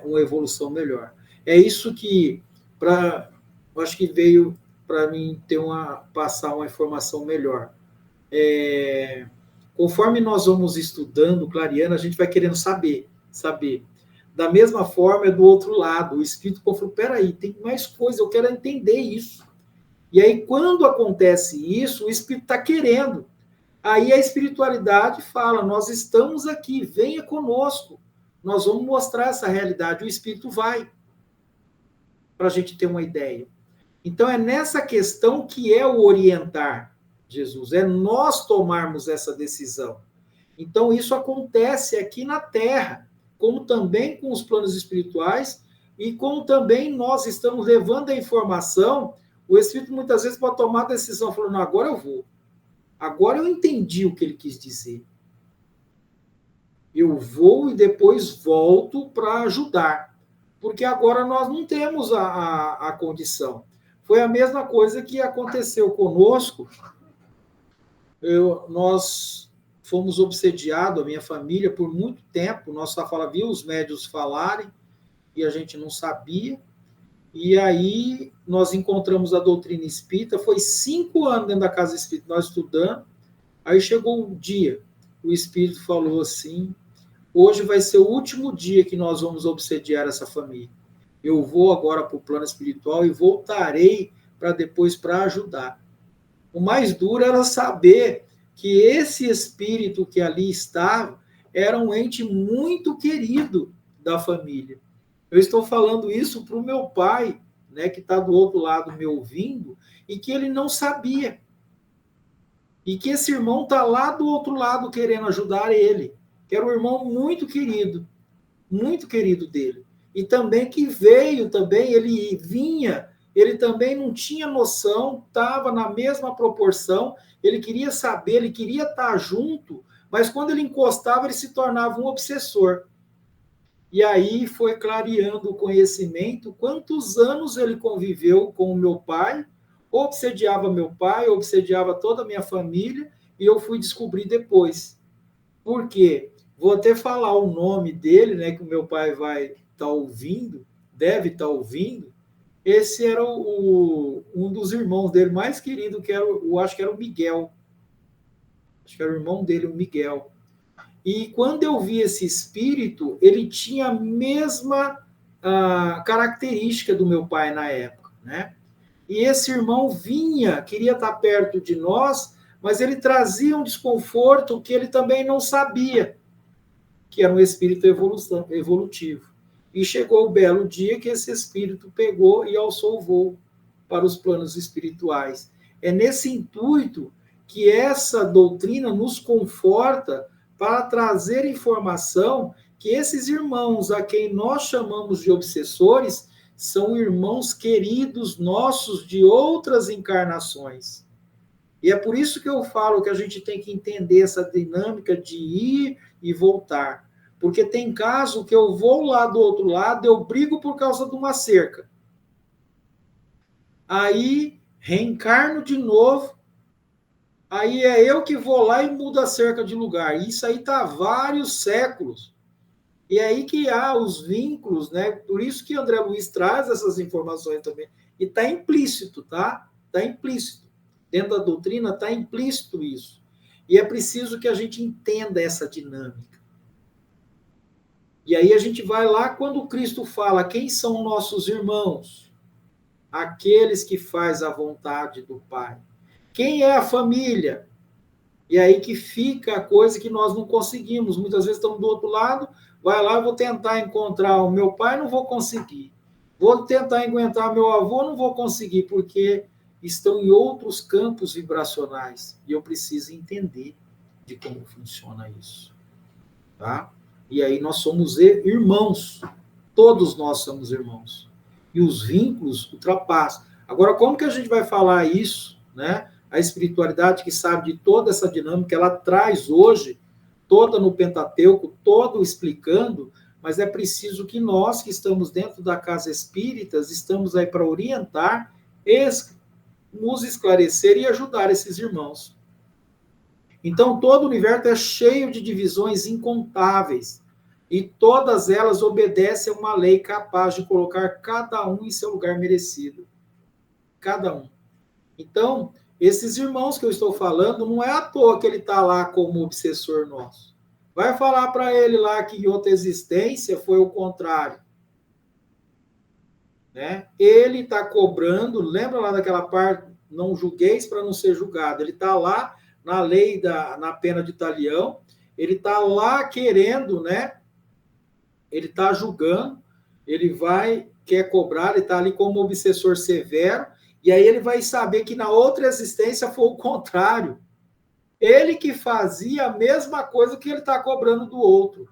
uma evolução melhor. É isso que, eu acho que veio para mim passar uma informação melhor. Conforme nós vamos estudando, clareando, a gente vai querendo saber. Da mesma forma, é do outro lado. O espírito falou, peraí, tem mais coisa, eu quero entender isso. E aí, quando acontece isso, o espírito está querendo. Aí a espiritualidade fala, nós estamos aqui, venha conosco. Nós vamos mostrar essa realidade. O espírito vai, para a gente ter uma ideia. Então, é nessa questão que é o orientar Jesus, é nós tomarmos essa decisão. Então, isso acontece aqui na Terra, como também com os planos espirituais, e como também nós estamos levando a informação, o Espírito muitas vezes pode tomar a decisão, falando, agora eu vou. Agora eu entendi o que ele quis dizer. Eu vou e depois volto para ajudar. Porque agora nós não temos a condição. Foi a mesma coisa que aconteceu conosco. Nós fomos obsediados, a minha família, por muito tempo. Nós só via os médios falarem e a gente não sabia. E aí nós encontramos a doutrina espírita. Foi 5 anos dentro da casa espírita, nós estudando. Aí chegou um dia, o espírito falou assim, hoje vai ser o último dia que nós vamos obsediar essa família. Eu vou agora para o plano espiritual e voltarei para ajudar. O mais duro era saber que esse espírito que ali estava era um ente muito querido da família. Eu estou falando isso para o meu pai, né, que está do outro lado me ouvindo, e que ele não sabia. e que esse irmão está lá do outro lado querendo ajudar ele, que era um irmão muito querido dele. E também que veio também, ele vinha, ele também não tinha noção, estava na mesma proporção, ele queria saber, ele queria estar junto, mas quando ele encostava, ele se tornava um obsessor. E aí foi clareando o conhecimento, quantos anos ele conviveu com o meu pai, obsediava meu pai, obsediava toda a minha família, e eu fui descobrir depois. Por quê? Vou até falar o nome dele, né, que o meu pai vai estar ouvindo, deve estar ouvindo. Esse era um dos irmãos dele mais querido, que era, eu acho que era o Miguel. Acho que era o irmão dele, o Miguel. E quando eu vi esse espírito, ele tinha a mesma característica do meu pai na época, né? E esse irmão vinha, queria estar perto de nós, mas ele trazia um desconforto que ele também não sabia, que era um espírito evolutivo. E chegou o belo dia que esse espírito pegou e alçou o voo para os planos espirituais. É nesse intuito que essa doutrina nos conforta para trazer informação que esses irmãos a quem nós chamamos de obsessores são irmãos queridos nossos de outras encarnações. E é por isso que eu falo que a gente tem que entender essa dinâmica de ir e voltar. Porque tem caso que eu vou lá do outro lado, eu brigo por causa de uma cerca. Aí reencarno de novo, aí é eu que vou lá e mudo a cerca de lugar. Isso aí está há vários séculos. E é aí que há os vínculos, né? Por isso que André Luiz traz essas informações também. E está implícito, tá? Está implícito. Dentro da doutrina está implícito isso. E é preciso que a gente entenda essa dinâmica. E aí a gente vai lá quando Cristo fala quem são nossos irmãos? Aqueles que faz a vontade do Pai. Quem é a família? E aí que fica a coisa que nós não conseguimos. Muitas vezes estamos do outro lado, vai lá, vou tentar encontrar o meu pai, não vou conseguir. Vou tentar encontrar meu avô, não vou conseguir, porque estão em outros campos vibracionais. E eu preciso entender de como funciona isso. Tá? E aí nós somos irmãos. Todos nós somos irmãos. E os vínculos ultrapassam. Agora, como que a gente vai falar isso, né? A espiritualidade que sabe de toda essa dinâmica, ela traz hoje, toda no Pentateuco, todo explicando, mas é preciso que nós, que estamos dentro da casa espíritas, estamos aí para orientar, nos esclarecer e ajudar esses irmãos. Então, todo o universo é cheio de divisões incontáveis, e todas elas obedecem a uma lei capaz de colocar cada um em seu lugar merecido. Cada um. Então, esses irmãos que eu estou falando, não é à toa que ele está lá como obsessor nosso. Vai falar para ele lá que em outra existência foi o contrário. Né? Ele está cobrando, lembra lá daquela parte, não julgueis para não ser julgado. Ele está lá na lei, na pena de talião, ele está lá querendo, né? Ele está julgando, ele quer cobrar, ele está ali como obsessor severo, e aí ele vai saber que na outra existência foi o contrário. Ele que fazia a mesma coisa que ele está cobrando do outro.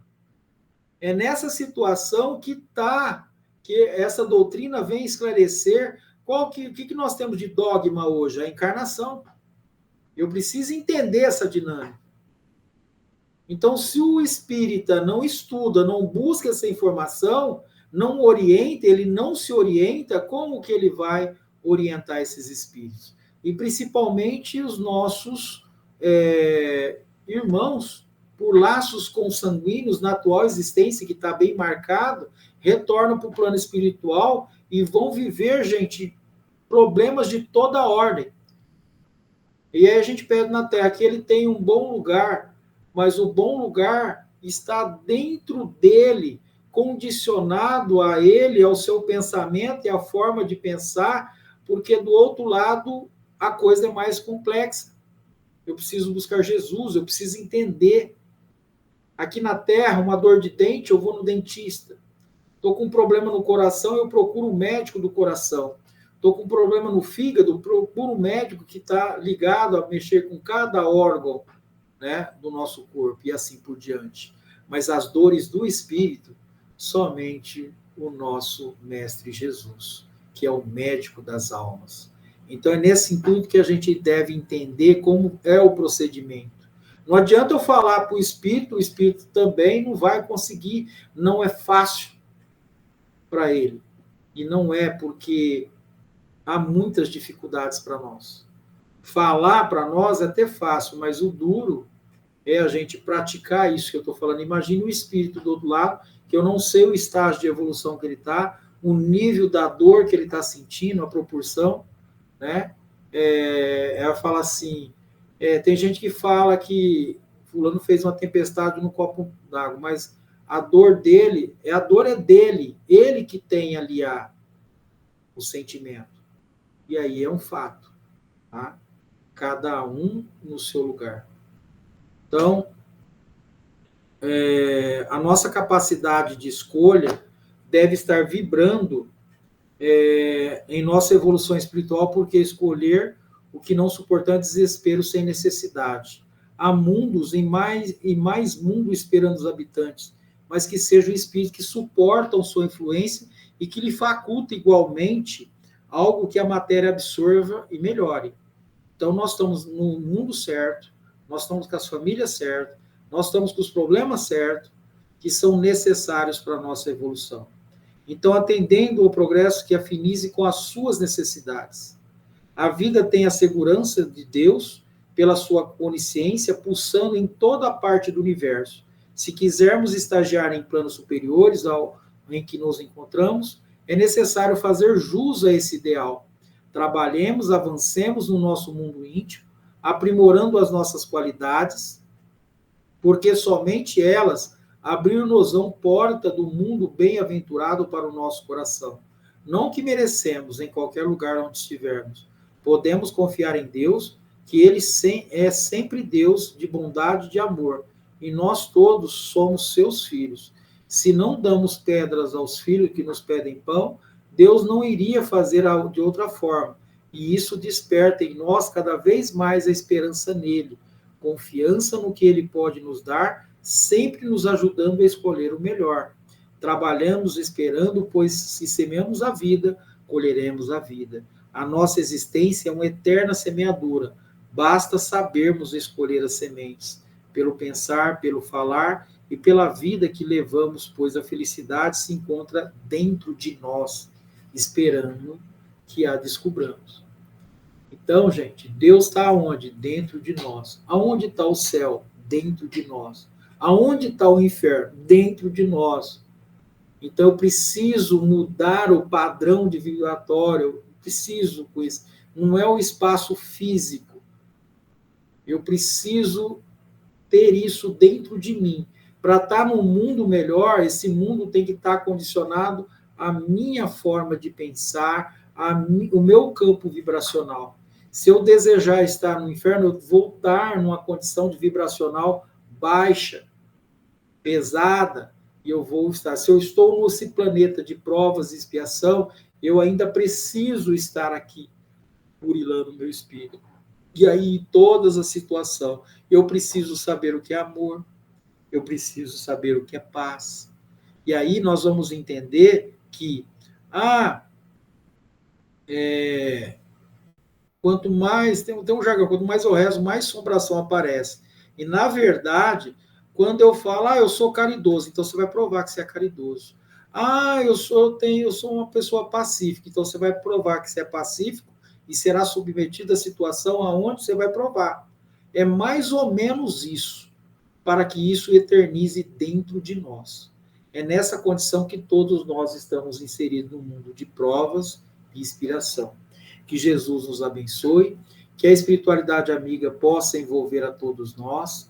É nessa situação que essa doutrina vem esclarecer o que nós temos de dogma hoje? A encarnação. Eu preciso entender essa dinâmica. Então, se o espírita não estuda, não busca essa informação, não orienta, ele não se orienta, como que ele vai orientar esses espíritos? E principalmente os nossos irmãos, por laços consanguíneos na atual existência, que está bem marcado, retornam para o plano espiritual e vão viver, gente, problemas de toda ordem. E aí a gente pede na Terra que ele tem um bom lugar, mas o bom lugar está dentro dele, condicionado a ele, ao seu pensamento e à forma de pensar, porque do outro lado a coisa é mais complexa. Eu preciso buscar Jesus, eu preciso entender. Aqui na Terra, uma dor de dente, eu vou no dentista. Estou com um problema no coração, eu procuro um médico do coração. estou com um problema no fígado, procuro um médico que está ligado a mexer com cada órgão, né, do nosso corpo, e assim por diante. Mas as dores do espírito, somente o nosso Mestre Jesus, que é o médico das almas. Então, é nesse intuito que a gente deve entender como é o procedimento. Não adianta eu falar para o espírito também não vai conseguir, não é fácil para ele. E não é porque há muitas dificuldades para nós. Falar para nós é até fácil, mas o duro é a gente praticar isso que eu estou falando. Imagine o espírito do outro lado, que eu não sei o estágio de evolução que ele está, o nível da dor que ele está sentindo, a proporção, né? Ela fala assim, tem gente que fala que fulano fez uma tempestade no copo d'água, mas a dor dele, a dor é dele, ele que tem ali o sentimento. E aí é um fato, tá? Cada um no seu lugar. Então, a nossa capacidade de escolha deve estar vibrando em nossa evolução espiritual, porque escolher o que não suportar desespero sem necessidade. Há mundos e mais mundo esperando os habitantes, mas que sejam espíritos que suportam sua influência e que lhe faculta igualmente algo que a matéria absorva e melhore. Então, nós estamos no mundo certo, nós estamos com as famílias certas, nós estamos com os problemas certos, que são necessários para a nossa evolução. Então, atendendo ao progresso que afinize com as suas necessidades. A vida tem a segurança de Deus pela sua onisciência pulsando em toda a parte do universo. Se quisermos estagiar em planos superiores ao em que nos encontramos, é necessário fazer jus a esse ideal. Trabalhemos, avancemos no nosso mundo íntimo, aprimorando as nossas qualidades, porque somente elas abrir-nos-ão porta do mundo bem-aventurado para o nosso coração. Não que merecemos em qualquer lugar onde estivermos. Podemos confiar em Deus, que Ele é sempre Deus de bondade e de amor, e nós todos somos seus filhos. Se não damos pedras aos filhos que nos pedem pão, Deus não iria fazer de outra forma, e isso desperta em nós cada vez mais a esperança nele, confiança no que ele pode nos dar, sempre nos ajudando a escolher o melhor. Trabalhamos esperando, pois se semeamos a vida, colheremos a vida. A nossa existência é uma eterna semeadura. Basta sabermos escolher as sementes, pelo pensar, pelo falar e pela vida que levamos, pois a felicidade se encontra dentro de nós, esperando que a descubramos. Então, gente, Deus está onde? Dentro de nós. Aonde está o céu? Dentro de nós. Aonde está o inferno? Dentro de nós. Então, eu preciso mudar o padrão de vibratório, eu preciso com isso. Não é o espaço físico. Eu preciso ter isso dentro de mim. Para estar num mundo melhor, esse mundo tem que estar condicionado à minha forma de pensar, o meu campo vibracional. Se eu desejar estar no inferno, eu vou estar numa condição de vibracional baixa, pesada, e eu vou estar. Se eu estou nesse planeta de provas e expiação, eu ainda preciso estar aqui, burilando o meu espírito. E aí, todas as situações, eu preciso saber o que é amor, eu preciso saber o que é paz. E aí nós vamos entender que, quanto mais, tem um jargão, quanto mais eu rezo, mais assombração aparece. E, na verdade, quando eu falo, eu sou caridoso, então você vai provar que você é caridoso. Eu sou uma pessoa pacífica, então você vai provar que você é pacífico e será submetido à situação aonde você vai provar. É mais ou menos isso, para que isso eternize dentro de nós. É nessa condição que todos nós estamos inseridos no mundo de provas e inspiração. Que Jesus nos abençoe, que a espiritualidade amiga possa envolver a todos nós,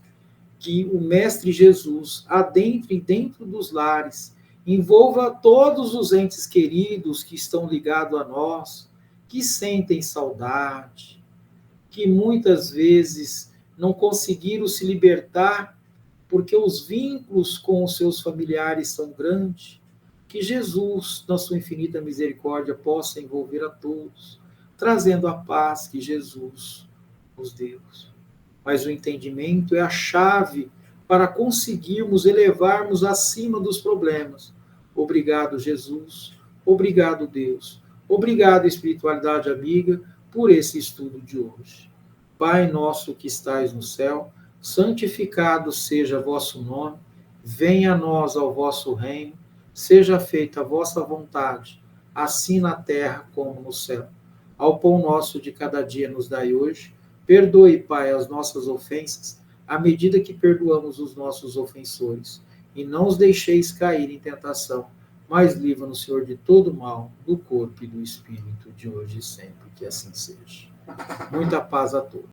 que o Mestre Jesus adentre dentro dos lares, envolva todos os entes queridos que estão ligados a nós, que sentem saudade, que muitas vezes não conseguiram se libertar porque os vínculos com os seus familiares são grandes, Que Jesus, na sua infinita misericórdia, possa envolver a todos, trazendo a paz que Jesus nos deu. Mas o entendimento é a chave para conseguirmos elevarmos acima dos problemas. Obrigado, Jesus. Obrigado, Deus. Obrigado, espiritualidade amiga, por esse estudo de hoje. Pai nosso que estais no céu, santificado seja vosso nome, venha a nós ao vosso reino, seja feita a vossa vontade, assim na terra como no céu. Ao pão nosso de cada dia nos dai hoje. Perdoe, Pai, as nossas ofensas, à medida que perdoamos os nossos ofensores. E não os deixeis cair em tentação, mas livra-nos, Senhor, de todo mal, do corpo e do espírito, de hoje e sempre. Que assim seja. Muita paz a todos.